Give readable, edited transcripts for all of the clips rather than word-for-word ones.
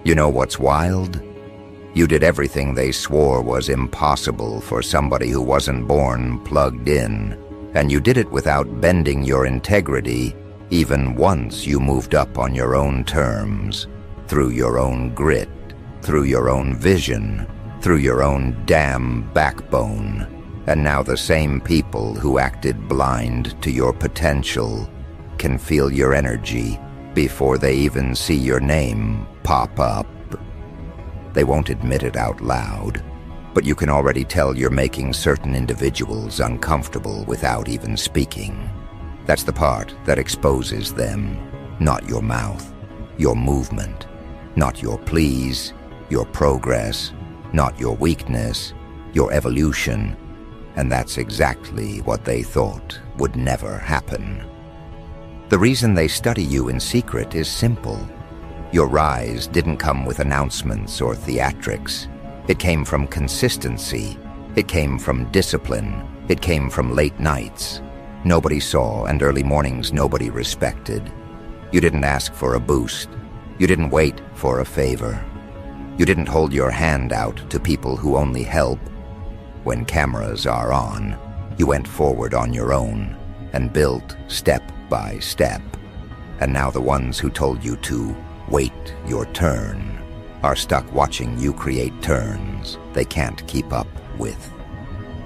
You know what's wild? You did everything they swore was impossible for somebody who wasn't born plugged in, and you did it without bending your integrity even once you moved up on your own terms, through your own grit, through your own vision, through your own damn backbone. And now the same people who acted blind to your potential can feel your energy before they even see your name pop up. They won't admit it out loud, but you can already tell you're making certain individuals uncomfortable without even speaking. That's the part that exposes them, not your mouth, your movement, not your pleas, your progress, not your weakness, your evolution. And that's exactly what they thought would never happen. The reason they study you in secret is simple. Your rise didn't come with announcements or theatrics. It came from consistency. It came from discipline. It came from late nights nobody saw and early mornings nobody respected. You didn't ask for a boost. You didn't wait for a favor. You didn't hold your hand out to people who only help when cameras are on. You went forward on your own and built step by step. And now the ones who told you to wait your turn are stuck watching you create turns they can't keep up with.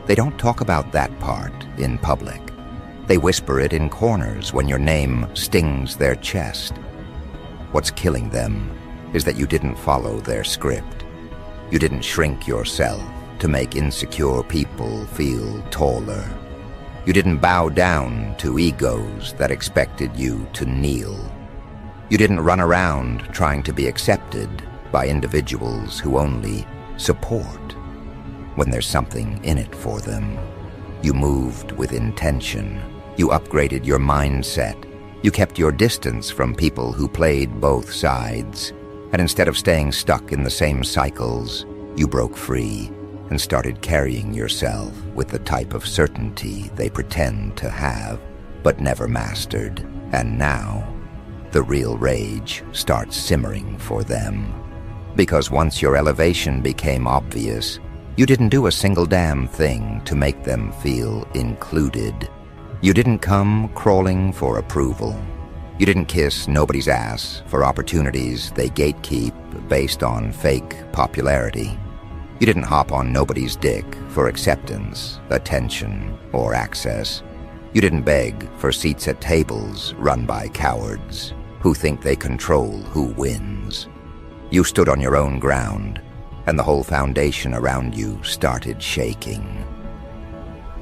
They don't talk about that part in public. They whisper it in corners when your name stings their chest. What's killing them is that you didn't follow their script. You didn't shrink yourself to make insecure people feel taller. You didn't bow down to egos that expected you to kneel. You didn't run around trying to be accepted by individuals who only support when there's something in it for them. You moved with intention. You upgraded your mindset. You kept your distance from people who played both sides. And instead of staying stuck in the same cycles, you broke free and started carrying yourself with the type of certainty they pretend to have, but never mastered. And now, the real rage starts simmering for them. Because once your elevation became obvious, you didn't do a single damn thing to make them feel included. You didn't come crawling for approval. You didn't kiss nobody's ass for opportunities they gatekeep based on fake popularity. You didn't hop on nobody's dick for acceptance, attention, or access. You didn't beg for seats at tables run by cowards who think they control who wins. You stood on your own ground, and the whole foundation around you started shaking.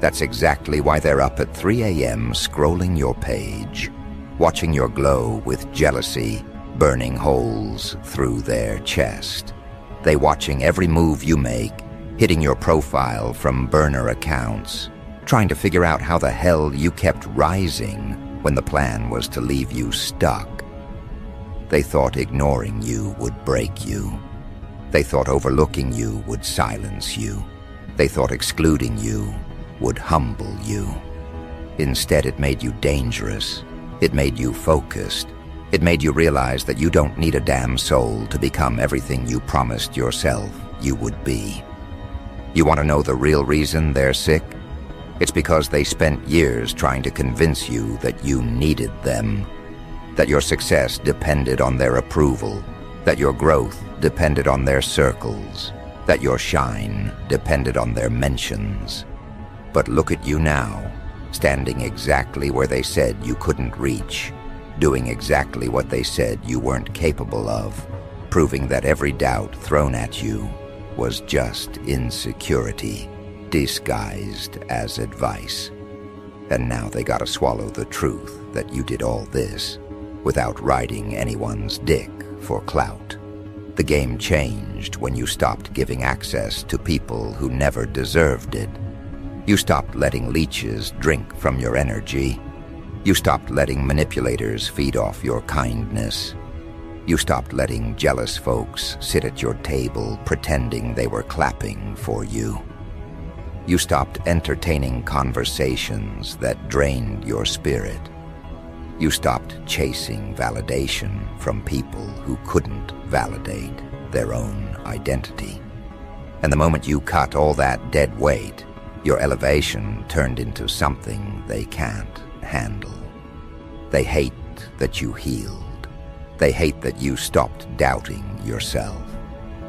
That's exactly why they're up at 3 a.m. scrolling your page, watching your glow with jealousy burning holes through their chest. They watching every move you make, hitting your profile from burner accounts, trying to figure out how the hell you kept rising when the plan was to leave you stuck. They thought ignoring you would break you. They thought overlooking you would silence you. They thought excluding you would humble you. Instead, it made you dangerous. It made you focused. It made you realize that you don't need a damn soul to become everything you promised yourself you would be. You want to know the real reason they're sick? It's because they spent years trying to convince you that you needed them, that your success depended on their approval, that your growth depended on their circles, that your shine depended on their mentions. But look at you now, standing exactly where they said you couldn't reach, doing exactly what they said you weren't capable of, proving that every doubt thrown at you was just insecurity, disguised as advice. And now they gotta swallow the truth that you did all this without riding anyone's dick for clout. The game changed when you stopped giving access to people who never deserved it. You stopped letting leeches drink from your energy. You stopped letting manipulators feed off your kindness. You stopped letting jealous folks sit at your table pretending they were clapping for you. You stopped entertaining conversations that drained your spirit. You stopped chasing validation from people who couldn't validate their own identity. And the moment you cut all that dead weight, your elevation turned into something they can't handle. They hate that you healed. They hate that you stopped doubting yourself.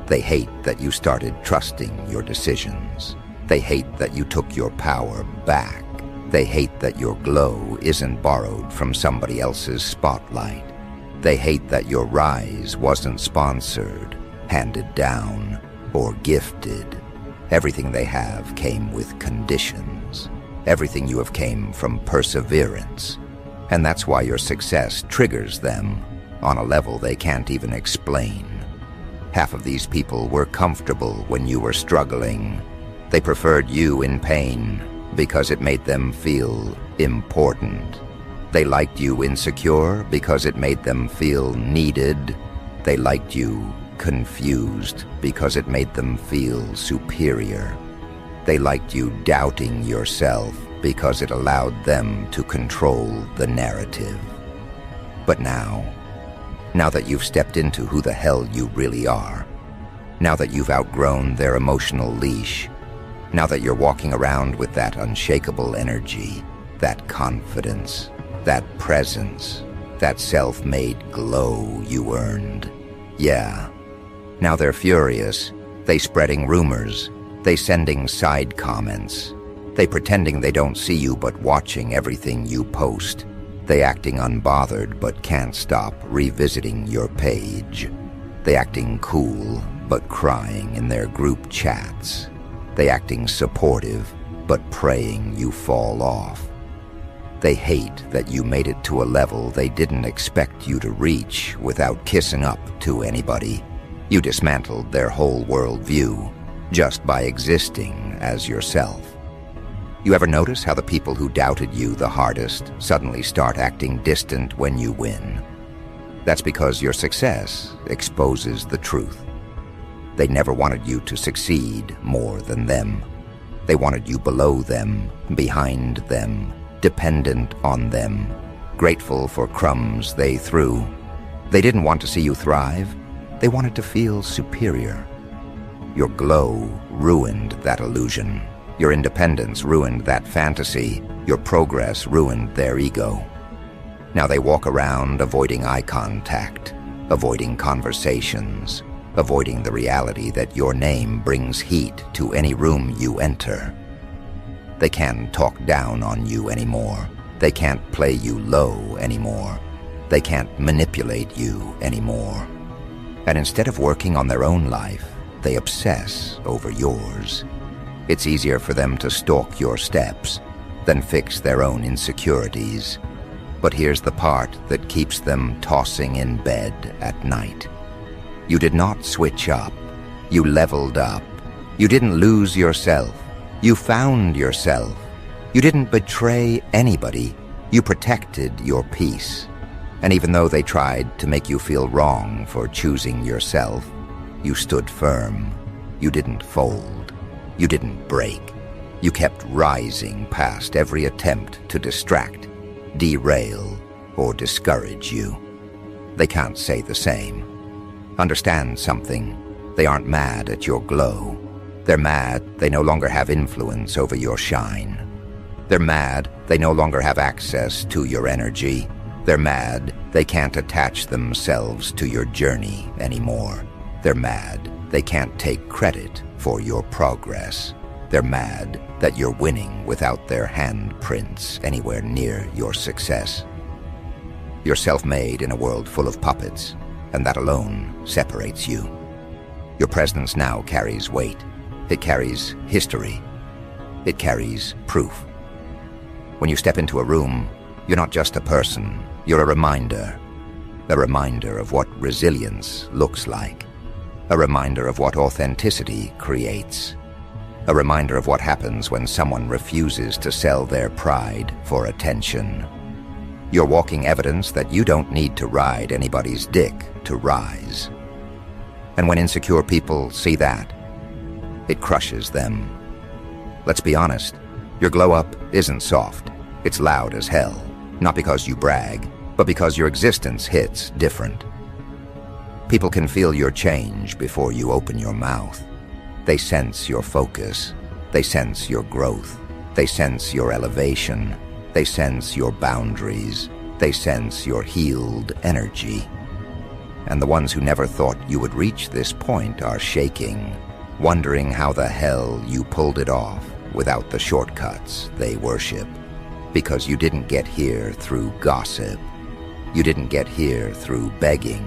They hate that you started trusting your decisions. They hate that you took your power back. They hate that your glow isn't borrowed from somebody else's spotlight. They hate that your rise wasn't sponsored, handed down, or gifted. Everything they have came with conditions. Everything you have came from perseverance. And that's why your success triggers them on a level they can't even explain. Half of these people were comfortable when you were struggling. They preferred you in pain because it made them feel important. They liked you insecure because it made them feel needed. They liked you confused because it made them feel superior. They liked you doubting yourself because it allowed them to control the narrative. But now that you've stepped into who the hell you really are, now that you've outgrown their emotional leash, now that you're walking around with that unshakable energy, that confidence, that presence, that self-made glow you earned, yeah. Now they're furious. They spreading rumors. They sending side comments. They pretending they don't see you but watching everything you post. They acting unbothered but can't stop revisiting your page. They acting cool but crying in their group chats. They acting supportive but praying you fall off. They hate that you made it to a level they didn't expect you to reach without kissing up to anybody. You dismantled their whole worldview just by existing as yourself. You ever notice how the people who doubted you the hardest suddenly start acting distant when you win? That's because your success exposes the truth. They never wanted you to succeed more than them. They wanted you below them, behind them, dependent on them, grateful for crumbs they threw. They didn't want to see you thrive. They wanted to feel superior. Your glow ruined that illusion. Your independence ruined that fantasy. Your progress ruined their ego. Now they walk around avoiding eye contact, avoiding conversations, avoiding the reality that your name brings heat to any room you enter. They can't talk down on you anymore. They can't play you low anymore. They can't manipulate you anymore. And instead of working on their own life, they obsess over yours. It's easier for them to stalk your steps than fix their own insecurities. But here's the part that keeps them tossing in bed at night. You did not switch up. You leveled up. You didn't lose yourself. You found yourself. You didn't betray anybody. You protected your peace. And even though they tried to make you feel wrong for choosing yourself, you stood firm. You didn't fold. You didn't break. You kept rising past every attempt to distract, derail, or discourage you. They can't say the same. Understand something. They aren't mad at your glow. They're mad they no longer have influence over your shine. They're mad they no longer have access to your energy. They're mad they can't attach themselves to your journey anymore. They're mad they can't take credit for your progress. They're mad that you're winning without their handprints anywhere near your success. You're self-made in a world full of puppets, and that alone separates you. Your presence now carries weight. It carries history. It carries proof. When you step into a room, you're not just a person, you're a reminder of what resilience looks like, a reminder of what authenticity creates, a reminder of what happens when someone refuses to sell their pride for attention. You're walking evidence that you don't need to ride anybody's dick to rise. And when insecure people see that, it crushes them. Let's be honest, your glow up isn't soft. It's loud as hell, not because you brag, but because your existence hits different. People can feel your change before you open your mouth. They sense your focus. They sense your growth. They sense your elevation. They sense your boundaries. They sense your healed energy. And the ones who never thought you would reach this point are shaking, wondering how the hell you pulled it off without the shortcuts they worship. Because you didn't get here through gossip. You didn't get here through begging.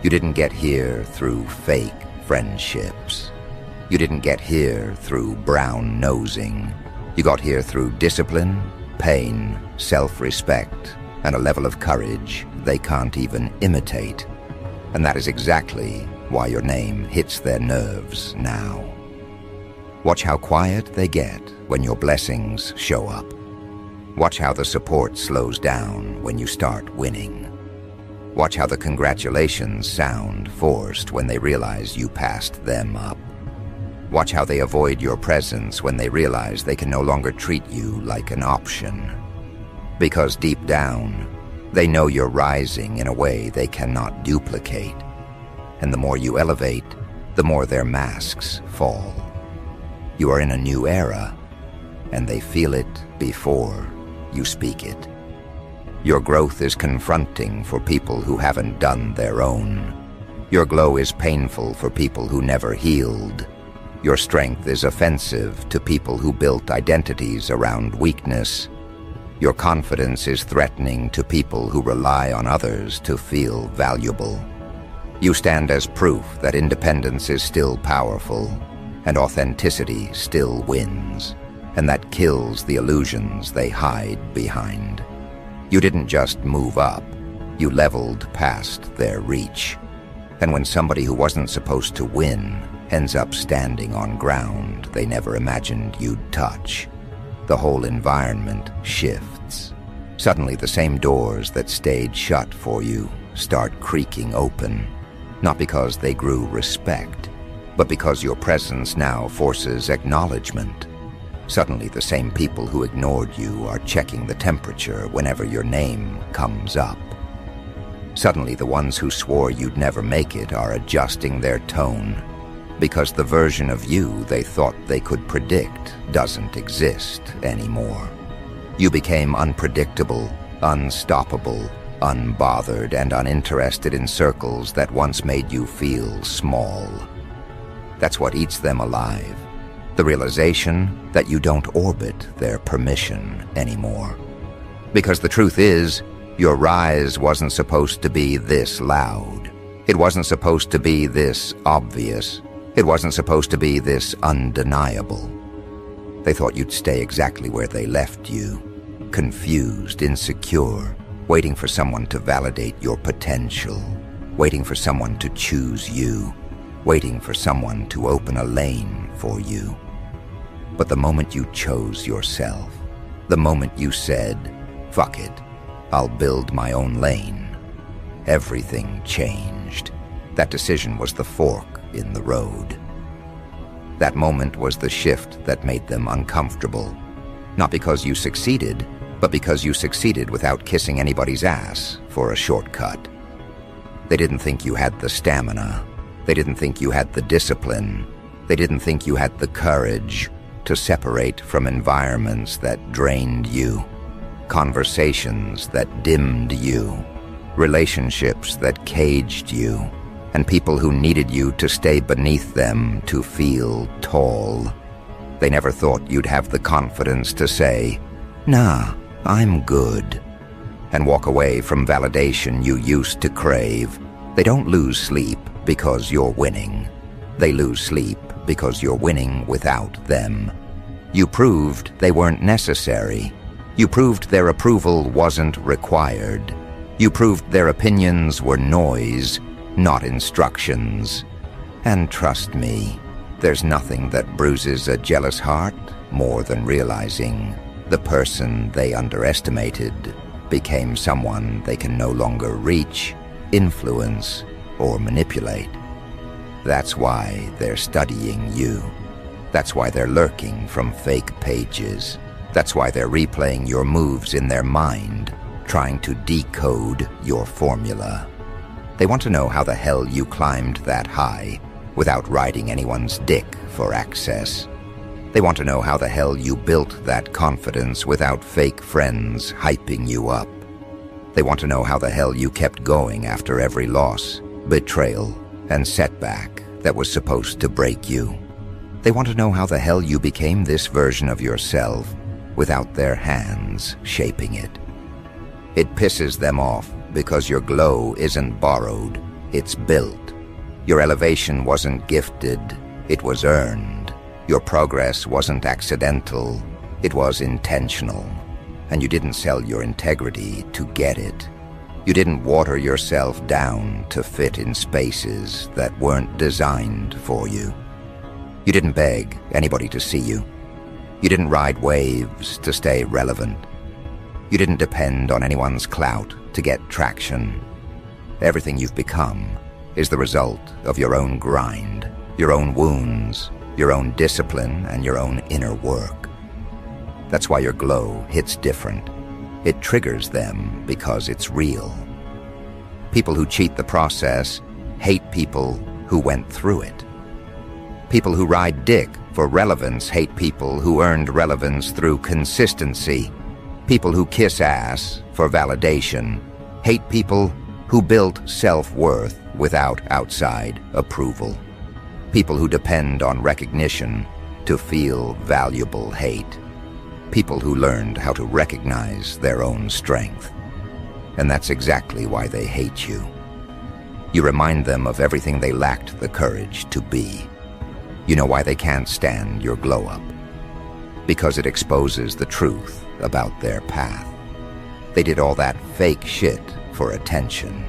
You didn't get here through fake friendships. You didn't get here through brown nosing. You got here through discipline, pain, self-respect, and a level of courage they can't even imitate. And that is exactly why your name hits their nerves now. Watch how quiet they get when your blessings show up. Watch how the support slows down when you start winning. Watch how the congratulations sound forced when they realize you passed them up. Watch how they avoid your presence when they realize they can no longer treat you like an option. Because deep down, they know you're rising in a way they cannot duplicate. And the more you elevate, the more their masks fall. You are in a new era, and they feel it before you speak it. Your growth is confronting for people who haven't done their own. Your glow is painful for people who never healed. Your strength is offensive to people who built identities around weakness. Your confidence is threatening to people who rely on others to feel valuable. You stand as proof that independence is still powerful, and authenticity still wins, and that kills the illusions they hide behind. You didn't just move up, you leveled past their reach. And when somebody who wasn't supposed to win ends up standing on ground they never imagined you'd touch, the whole environment shifts. Suddenly the same doors that stayed shut for you start creaking open, not because they grew respect, but because your presence now forces acknowledgement. Suddenly the same people who ignored you are checking the temperature whenever your name comes up. Suddenly the ones who swore you'd never make it are adjusting their tone, because the version of you they thought they could predict doesn't exist anymore. You became unpredictable, unstoppable, unbothered, and uninterested in circles that once made you feel small. That's what eats them alive, the realization that you don't orbit their permission anymore. Because the truth is, your rise wasn't supposed to be this loud. It wasn't supposed to be this obvious. It wasn't supposed to be this undeniable. They thought you'd stay exactly where they left you, confused, insecure, waiting for someone to validate your potential, waiting for someone to choose you, waiting for someone to open a lane for you. But the moment you chose yourself, the moment you said, "Fuck it, I'll build my own lane," everything changed. That decision was the fork in the road. That moment was the shift that made them uncomfortable. Not because you succeeded, but because you succeeded without kissing anybody's ass for a shortcut. They didn't think you had the stamina. They didn't think you had the discipline. They didn't think you had the courage to separate from environments that drained you, conversations that dimmed you, relationships that caged you, and people who needed you to stay beneath them to feel tall. They never thought you'd have the confidence to say, "Nah, I'm good," and walk away from validation you used to crave. They don't lose sleep because you're winning. They lose sleep because you're winning without them. You proved they weren't necessary. You proved their approval wasn't required. You proved their opinions were noise, not instructions. And trust me, there's nothing that bruises a jealous heart more than realizing the person they underestimated became someone they can no longer reach, influence, or manipulate. That's why they're studying you. That's why they're lurking from fake pages. That's why they're replaying your moves in their mind, trying to decode your formula. They want to know how the hell you climbed that high without riding anyone's dick for access. They want to know how the hell you built that confidence without fake friends hyping you up. They want to know how the hell you kept going after every loss, betrayal, and setback that was supposed to break you. They want to know how the hell you became this version of yourself without their hands shaping it. It pisses them off because your glow isn't borrowed, it's built. Your elevation wasn't gifted, it was earned. Your progress wasn't accidental, it was intentional. And you didn't sell your integrity to get it. You didn't water yourself down to fit in spaces that weren't designed for you. You didn't beg anybody to see you. You didn't ride waves to stay relevant. You didn't depend on anyone's clout to get traction. Everything you've become is the result of your own grind, your own wounds, your own discipline, and your own inner work. That's why your glow hits different. It triggers them because it's real. People who cheat the process hate people who went through it. People who ride dick for relevance hate people who earned relevance through consistency. People who kiss ass for validation hate people who built self-worth without outside approval. People who depend on recognition to feel valuable hate. People who learned how to recognize their own strength. And that's exactly why they hate you. You remind them of everything they lacked the courage to be. You know why they can't stand your glow up. Because it exposes the truth about their path. They did all that fake shit for attention.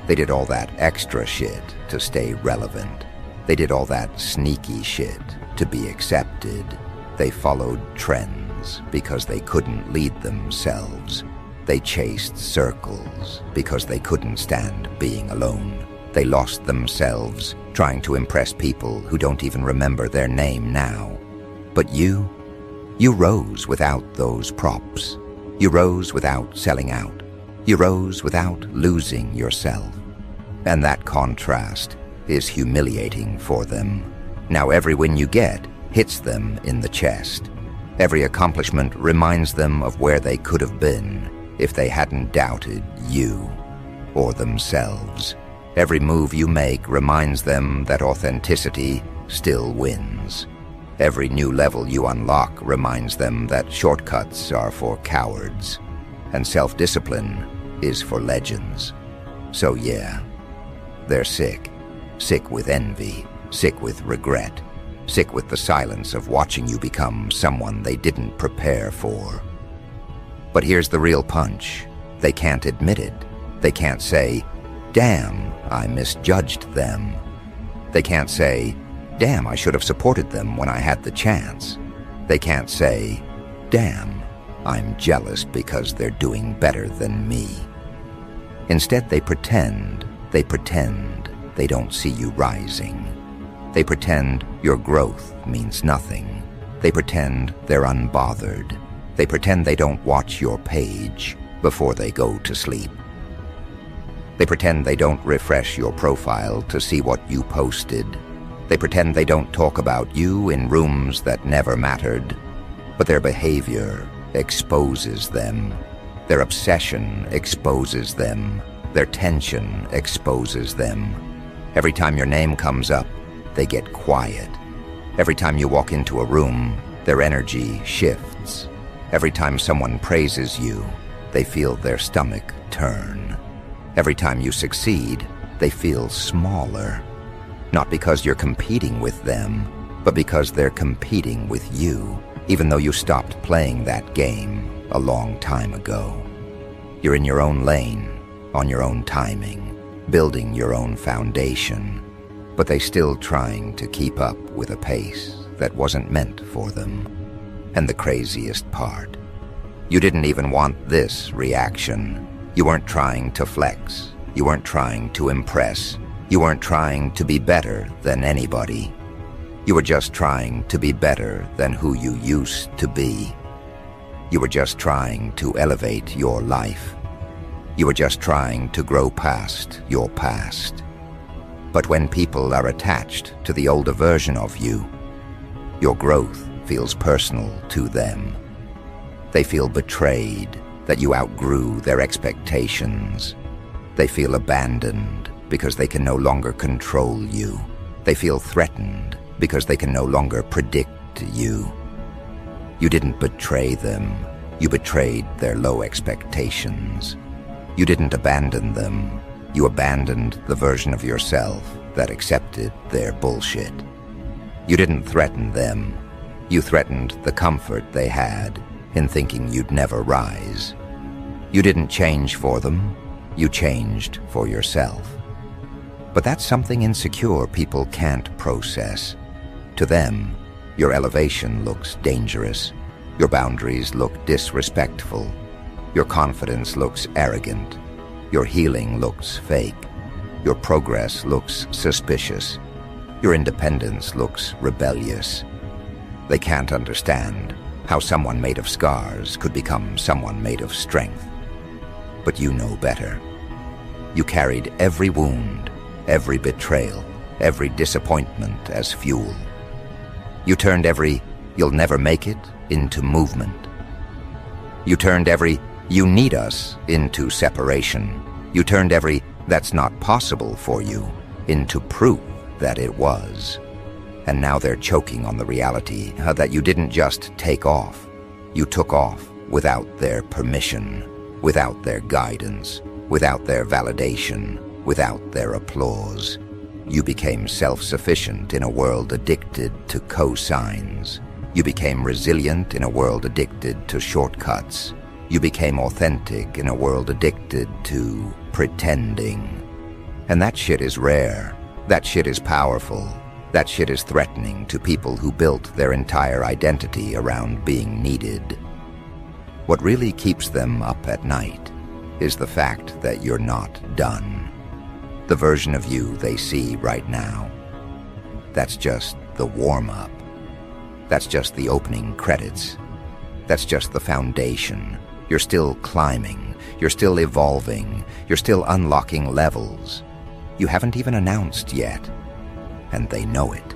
They did all that extra shit to stay relevant. They did all that sneaky shit to be accepted. They followed trends because they couldn't lead themselves. They chased circles because they couldn't stand being alone. They lost themselves trying to impress people who don't even remember their name now. But you rose without those props. You rose without selling out. You rose without losing yourself. And that contrast is humiliating for them. Now every win you get hits them in the chest. Every accomplishment reminds them of where they could have been if they hadn't doubted you or themselves. Every move you make reminds them that authenticity still wins. Every new level you unlock reminds them that shortcuts are for cowards and self-discipline is for legends. So yeah, they're sick. Sick with envy, sick with regret, sick with the silence of watching you become someone they didn't prepare for. But here's the real punch. They can't admit it. They can't say, "Damn, I misjudged them." They can't say, "Damn, I should have supported them when I had the chance." They can't say, "Damn, I'm jealous because they're doing better than me." Instead, they pretend they don't see you rising. They pretend your growth means nothing. They pretend they're unbothered. They pretend they don't watch your page before they go to sleep. They pretend they don't refresh your profile to see what you posted. They pretend they don't talk about you in rooms that never mattered. But their behavior exposes them. Their obsession exposes them. Their tension exposes them. Every time your name comes up, they get quiet. Every time you walk into a room, their energy shifts. Every time someone praises you, they feel their stomach turn. Every time you succeed, they feel smaller. Not because you're competing with them, but because they're competing with you, even though you stopped playing that game a long time ago. You're in your own lane, on your own timing, building your own foundation, but they still trying to keep up with a pace that wasn't meant for them. And the craziest part, you didn't even want this reaction. You weren't trying to flex. You weren't trying to impress. You weren't trying to be better than anybody. You were just trying to be better than who you used to be. You were just trying to elevate your life. You were just trying to grow past your past. But when people are attached to the older version of you, your growth feels personal to them. They feel betrayed that you outgrew their expectations. They feel abandoned because they can no longer control you. They feel threatened because they can no longer predict you. You didn't betray them. You betrayed their low expectations. You didn't abandon them. You abandoned the version of yourself that accepted their bullshit. You didn't threaten them. You threatened the comfort they had in thinking you'd never rise. You didn't change for them. You changed for yourself. But that's something insecure people can't process. To them, your elevation looks dangerous. Your boundaries look disrespectful. Your confidence looks arrogant. Your healing looks fake. Your progress looks suspicious. Your independence looks rebellious. They can't understand how someone made of scars could become someone made of strength. But you know better. You carried every wound, every betrayal, every disappointment as fuel. You turned every "you'll never make it" into movement. You turned every "you need us" into separation. You turned every "that's not possible for you" into proof that it was. And now they're choking on the reality that you didn't just take off. You took off without their permission, without their guidance, without their validation, without their applause. You became self-sufficient in a world addicted to cosigns. You became resilient in a world addicted to shortcuts. You became authentic in a world addicted to pretending. And that shit is rare. That shit is powerful. That shit is threatening to people who built their entire identity around being needed. What really keeps them up at night is the fact that you're not done. The version of you they see right now, that's just the warm-up. That's just the opening credits. That's just the foundation. You're still climbing. You're still evolving. You're still unlocking levels. You haven't even announced yet. And they know it.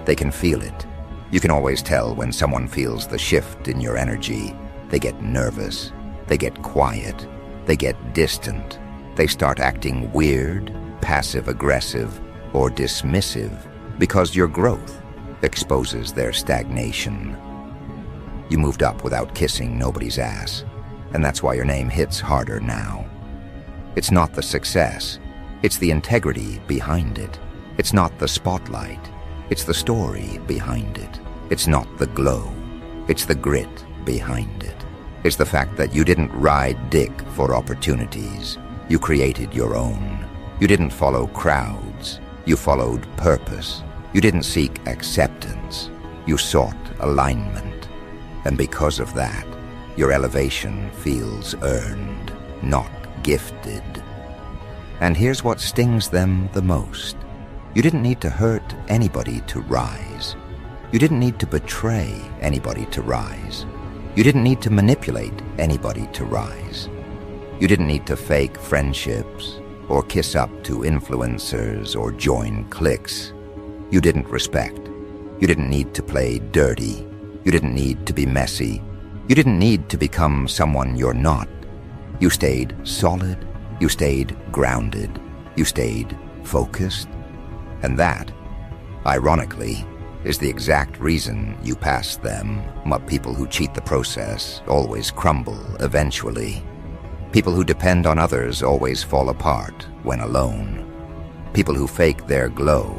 They can feel it. You can always tell when someone feels the shift in your energy. They get nervous. They get quiet. They get distant. They start acting weird, passive-aggressive, or dismissive because your growth exposes their stagnation. You moved up without kissing nobody's ass, and that's why your name hits harder now. It's not the success. It's the integrity behind it. It's not the spotlight. It's the story behind it. It's not the glow. It's the grit behind it. It's the fact that you didn't ride dick for opportunities. You created your own. You didn't follow crowds. You followed purpose. You didn't seek acceptance. You sought alignment. And because of that, your elevation feels earned, not gifted. And here's what stings them the most. You didn't need to hurt anybody to rise. You didn't need to betray anybody to rise. You didn't need to manipulate anybody to rise. You didn't need to fake friendships or kiss up to influencers or join cliques. You didn't respect. You didn't need to play dirty. You didn't need to be messy. You didn't need to become someone you're not. You stayed solid. You stayed grounded. You stayed focused. And that, ironically, is the exact reason you pass them. People who cheat the process always crumble eventually. People who depend on others always fall apart when alone. People who fake their glow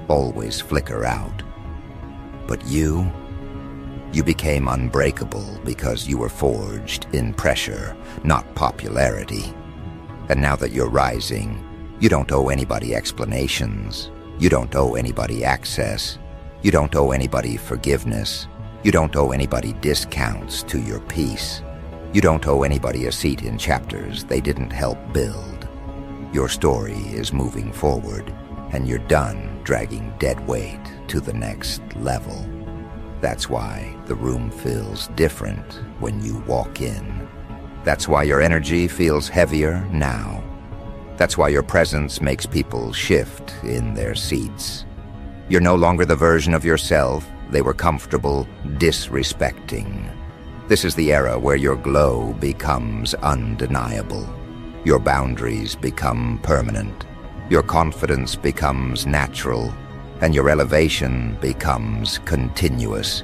always flicker out. But you became unbreakable because you were forged in pressure, not popularity. And now that you're rising, you don't owe anybody explanations. You don't owe anybody access. You don't owe anybody forgiveness. You don't owe anybody discounts to your peace. You don't owe anybody a seat in chapters they didn't help build. Your story is moving forward, and you're done dragging dead weight to the next level. That's why the room feels different when you walk in. That's why your energy feels heavier now. That's why your presence makes people shift in their seats. You're no longer the version of yourself they were comfortable disrespecting. This is the era where your glow becomes undeniable. Your boundaries become permanent. Your confidence becomes natural, and your elevation becomes continuous.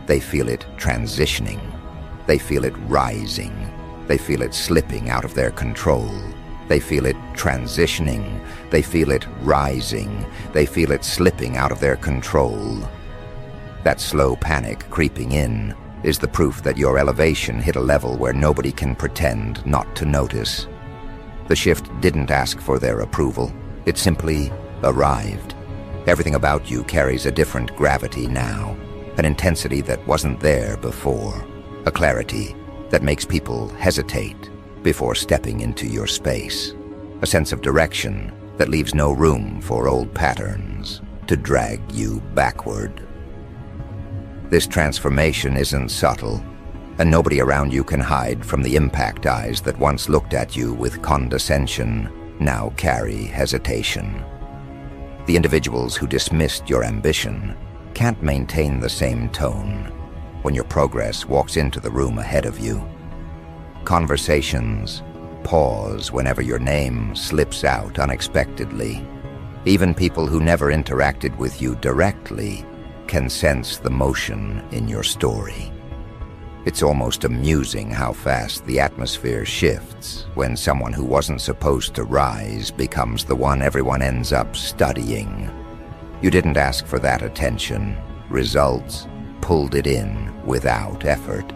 They feel it transitioning. They feel it rising. They feel it slipping out of their control. They feel it transitioning. They feel it rising. They feel it slipping out of their control. That slow panic creeping in is the proof that your elevation hit a level where nobody can pretend not to notice. The shift didn't ask for their approval. It simply arrived. Everything about you carries a different gravity now, an intensity that wasn't there before, a clarity that makes people hesitate before stepping into your space, a sense of direction that leaves no room for old patterns to drag you backward. This transformation isn't subtle, and nobody around you can hide from the impact eyes that once looked at you with condescension now carry hesitation. The individuals who dismissed your ambition can't maintain the same tone when your progress walks into the room ahead of you. Conversations pause whenever your name slips out unexpectedly. Even people who never interacted with you directly can sense the motion in your story. It's almost amusing how fast the atmosphere shifts when someone who wasn't supposed to rise becomes the one everyone ends up studying. You didn't ask for that attention. Results pulled it in without effort.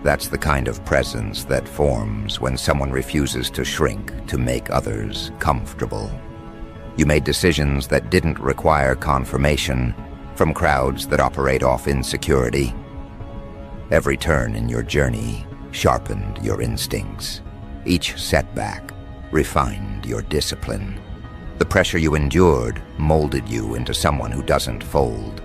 That's the kind of presence that forms when someone refuses to shrink to make others comfortable. You made decisions that didn't require confirmation from crowds that operate off insecurity. Every turn in your journey sharpened your instincts. Each setback refined your discipline. The pressure you endured molded you into someone who doesn't fold.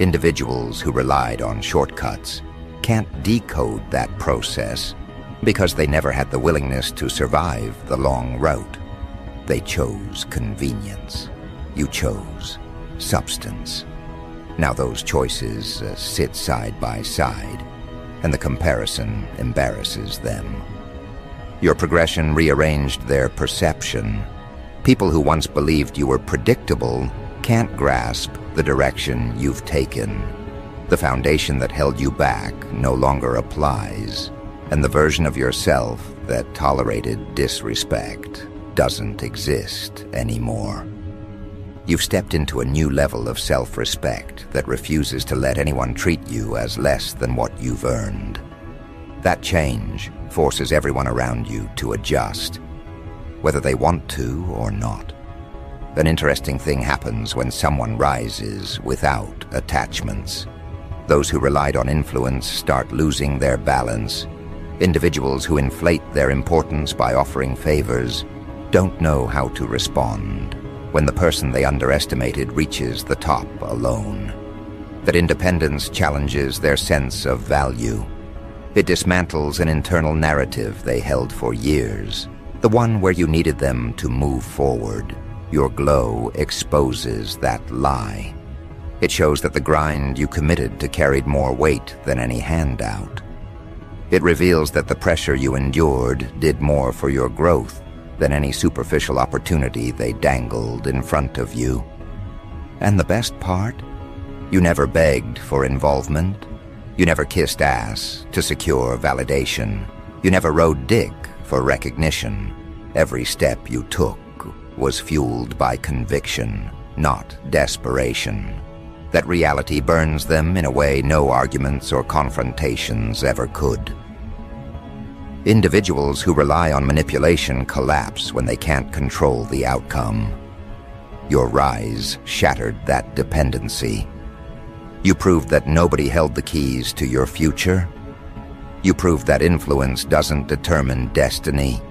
Individuals who relied on shortcuts can't decode that process because they never had the willingness to survive the long route. They chose convenience. You chose substance. Now those choices sit side by side, and the comparison embarrasses them. Your progression rearranged their perception. People who once believed you were predictable can't grasp the direction you've taken. The foundation that held you back no longer applies, and the version of yourself that tolerated disrespect doesn't exist anymore. You've stepped into a new level of self-respect that refuses to let anyone treat you as less than what you've earned. That change forces everyone around you to adjust, whether they want to or not. An interesting thing happens when someone rises without attachments. Those who relied on influence start losing their balance. Individuals who inflate their importance by offering favors don't know how to respond when the person they underestimated reaches the top alone. That independence challenges their sense of value. It dismantles an internal narrative they held for years, the one where you needed them to move forward. Your glow exposes that lie. It shows that the grind you committed to carried more weight than any handout. It reveals that the pressure you endured did more for your growth than any superficial opportunity they dangled in front of you. And the best part? You never begged for involvement. You never kissed ass to secure validation. You never rode dick for recognition. Every step you took was fueled by conviction, not desperation. That reality burns them in a way no arguments or confrontations ever could. Individuals who rely on manipulation collapse when they can't control the outcome. Your rise shattered that dependency. You proved that nobody held the keys to your future. You proved that influence doesn't determine destiny.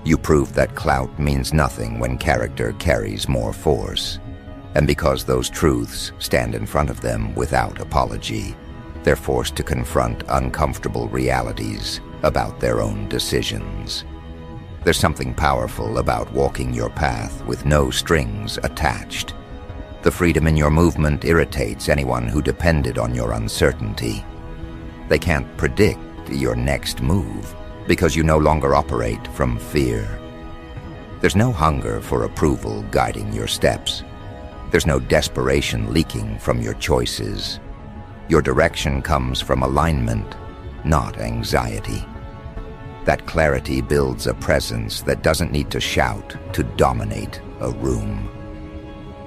You proved that clout means nothing when character carries more force. And because those truths stand in front of them without apology, they're forced to confront uncomfortable realities about their own decisions. There's something powerful about walking your path with no strings attached. The freedom in your movement irritates anyone who depended on your uncertainty. They can't predict your next move because you no longer operate from fear. There's no hunger for approval guiding your steps. There's no desperation leaking from your choices. Your direction comes from alignment, not anxiety. That clarity builds a presence that doesn't need to shout to dominate a room.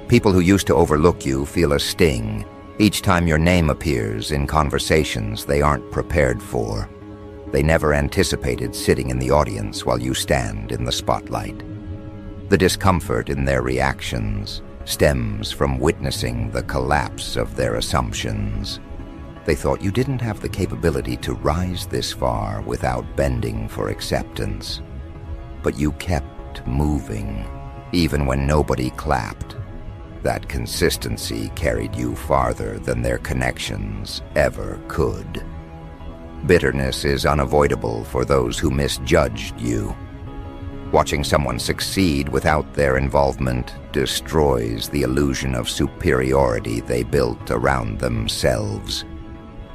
People who used to overlook you feel a sting each time your name appears in conversations they aren't prepared for. They never anticipated sitting in the audience while you stand in the spotlight. The discomfort in their reactions stems from witnessing the collapse of their assumptions. They thought you didn't have the capability to rise this far without bending for acceptance. But you kept moving, even when nobody clapped. That consistency carried you farther than their connections ever could. Bitterness is unavoidable for those who misjudged you. Watching someone succeed without their involvement destroys the illusion of superiority they built around themselves.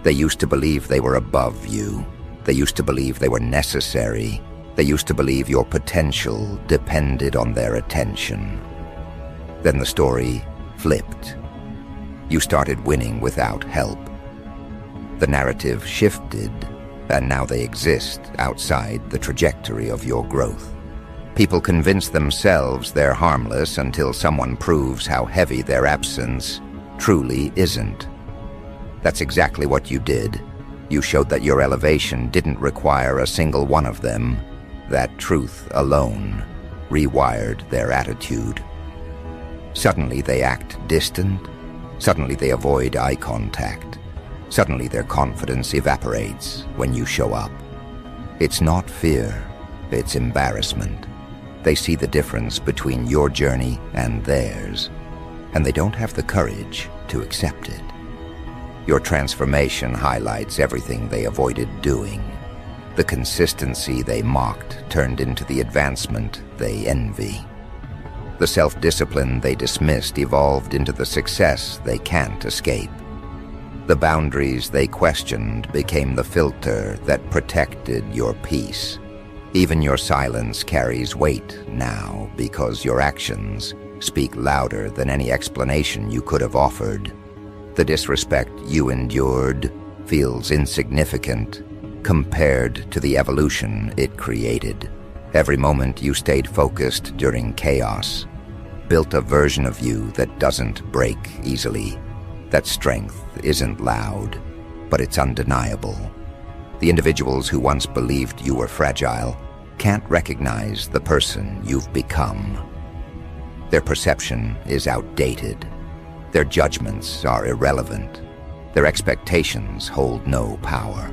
They used to believe they were above you. They used to believe they were necessary. They used to believe your potential depended on their attention. Then the story flipped. You started winning without help. The narrative shifted, and now they exist outside the trajectory of your growth. People convince themselves they're harmless until someone proves how heavy their absence truly isn't. That's exactly what you did. You showed that your elevation didn't require a single one of them. That truth alone rewired their attitude. Suddenly they act distant. Suddenly they avoid eye contact. Suddenly their confidence evaporates when you show up. It's not fear, it's embarrassment. They see the difference between your journey and theirs, and they don't have the courage to accept it. Your transformation highlights everything they avoided doing. The consistency they mocked turned into the advancement they envy. The self-discipline they dismissed evolved into the success they can't escape. The boundaries they questioned became the filter that protected your peace. Even your silence carries weight now because your actions speak louder than any explanation you could have offered. The disrespect you endured feels insignificant compared to the evolution it created. Every moment you stayed focused during chaos built a version of you that doesn't break easily. That strength isn't loud, but it's undeniable. The individuals who once believed you were fragile can't recognize the person you've become. Their perception is outdated. Their judgments are irrelevant. Their expectations hold no power.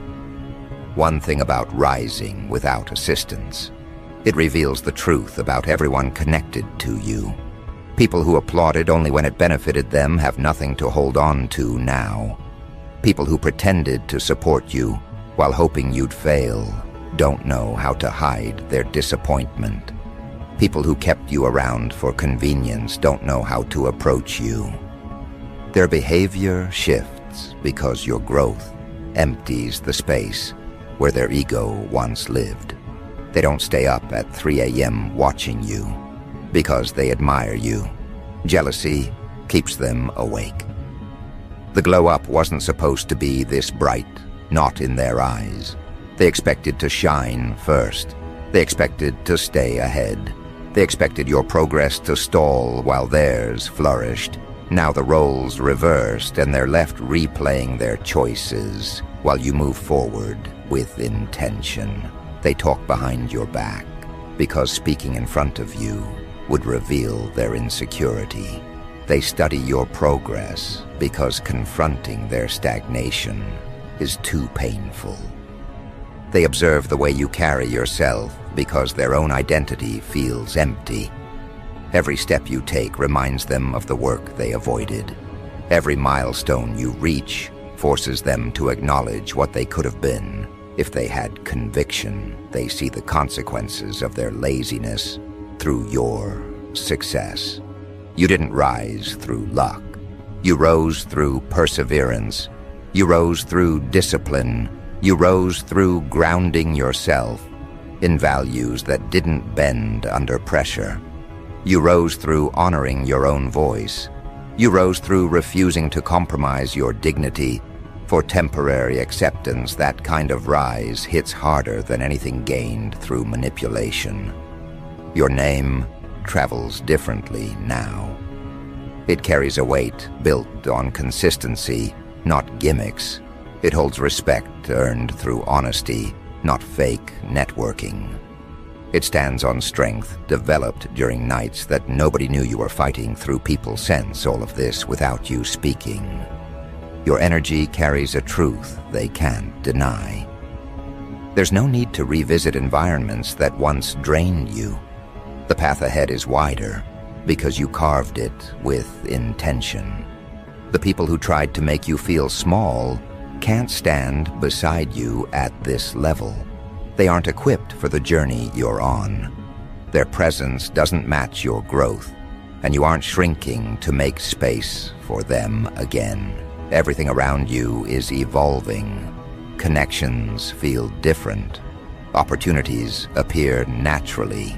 One thing about rising without assistance: it reveals the truth about everyone connected to you. People who applauded only when it benefited them have nothing to hold on to now. People who pretended to support you while hoping you'd fail don't know how to hide their disappointment. People who kept you around for convenience don't know how to approach you. Their behavior shifts because your growth empties the space where their ego once lived. They don't stay up at 3 a.m. watching you because they admire you. Jealousy keeps them awake. The glow up wasn't supposed to be this bright, not in their eyes. They expected to shine first. They expected to stay ahead. They expected your progress to stall while theirs flourished. Now the roles reversed and they're left replaying their choices while you move forward with intention. They talk behind your back because speaking in front of you would reveal their insecurity. They study your progress because confronting their stagnation is too painful. They observe the way you carry yourself because their own identity feels empty. Every step you take reminds them of the work they avoided. Every milestone you reach forces them to acknowledge what they could have been. If they had conviction, they see the consequences of their laziness through your success. You didn't rise through luck. You rose through perseverance. You rose through discipline. You rose through grounding yourself in values that didn't bend under pressure. You rose through honoring your own voice. You rose through refusing to compromise your dignity for temporary acceptance. That kind of rise hits harder than anything gained through manipulation. Your name travels differently now. It carries a weight built on consistency, not gimmicks. It holds respect earned through honesty, not fake networking. It stands on strength developed during nights that nobody knew you were fighting through. People sense all of this without you speaking. Your energy carries a truth they can't deny. There's no need to revisit environments that once drained you. The path ahead is wider because you carved it with intention. The people who tried to make you feel small can't stand beside you at this level. They aren't equipped for the journey you're on. Their presence doesn't match your growth, and you aren't shrinking to make space for them again. Everything around you is evolving. Connections feel different. Opportunities appear naturally.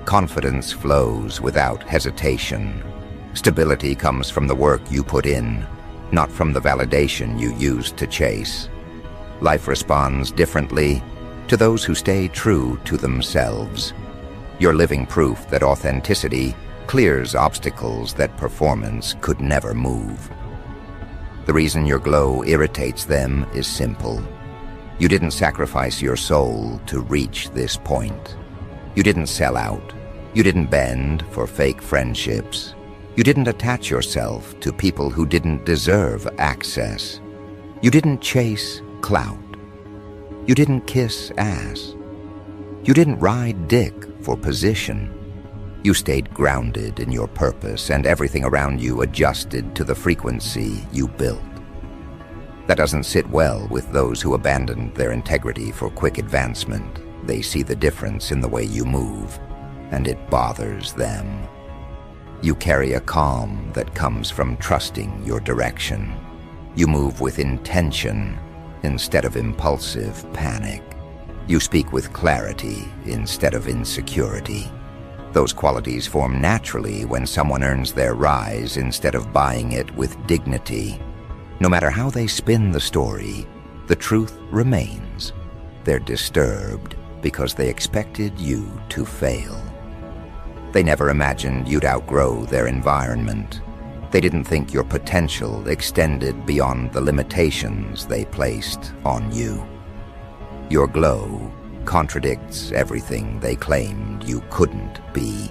Confidence flows without hesitation. Stability comes from the work you put in, not from the validation you used to chase. Life responds differently to those who stay true to themselves. You're living proof that authenticity clears obstacles that performance could never move. The reason your glow irritates them is simple. You didn't sacrifice your soul to reach this point. You didn't sell out. You didn't bend for fake friendships. You didn't attach yourself to people who didn't deserve access. You didn't chase clout. You didn't kiss ass. You didn't ride dick for position. You stayed grounded in your purpose, and everything around you adjusted to the frequency you built. That doesn't sit well with those who abandoned their integrity for quick advancement. They see the difference in the way you move, and it bothers them. You carry a calm that comes from trusting your direction. You move with intention instead of impulsive panic. You speak with clarity instead of insecurity. Those qualities form naturally when someone earns their rise instead of buying it with dignity. No matter how they spin the story, the truth remains. They're disturbed because they expected you to fail. They never imagined you'd outgrow their environment. They didn't think your potential extended beyond the limitations they placed on you. Your glow contradicts everything they claimed you couldn't be.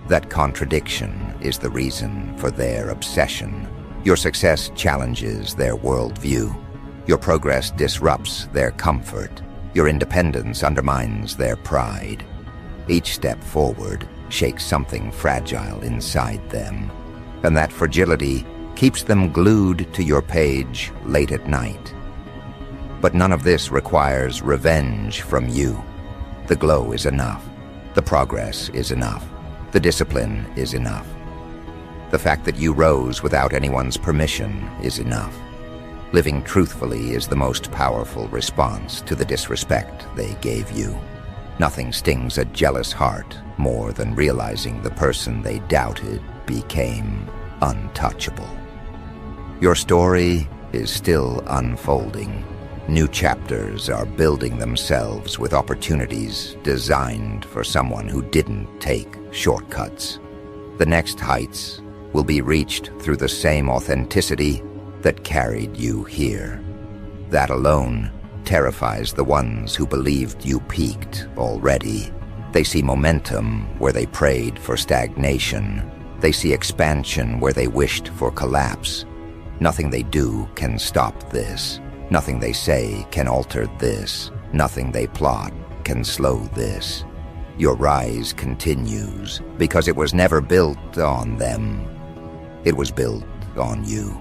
That contradiction is the reason for their obsession. Your success challenges their worldview. Your progress disrupts their comfort. Your independence undermines their pride. Each step forward shakes something fragile inside them, and that fragility keeps them glued to your page late at night. But none of this requires revenge from you. The glow is enough. The progress is enough. The discipline is enough. The fact that you rose without anyone's permission is enough. Living truthfully is the most powerful response to the disrespect they gave you. Nothing stings a jealous heart more than realizing the person they doubted became untouchable. Your story is still unfolding. New chapters are building themselves with opportunities designed for someone who didn't take shortcuts. The next heights will be reached through the same authenticity that carried you here. That alone terrifies the ones who believed you peaked already. They see momentum where they prayed for stagnation. They see expansion where they wished for collapse. Nothing they do can stop this. Nothing they say can alter this. Nothing they plot can slow this. Your rise continues because it was never built on them. It was built on you.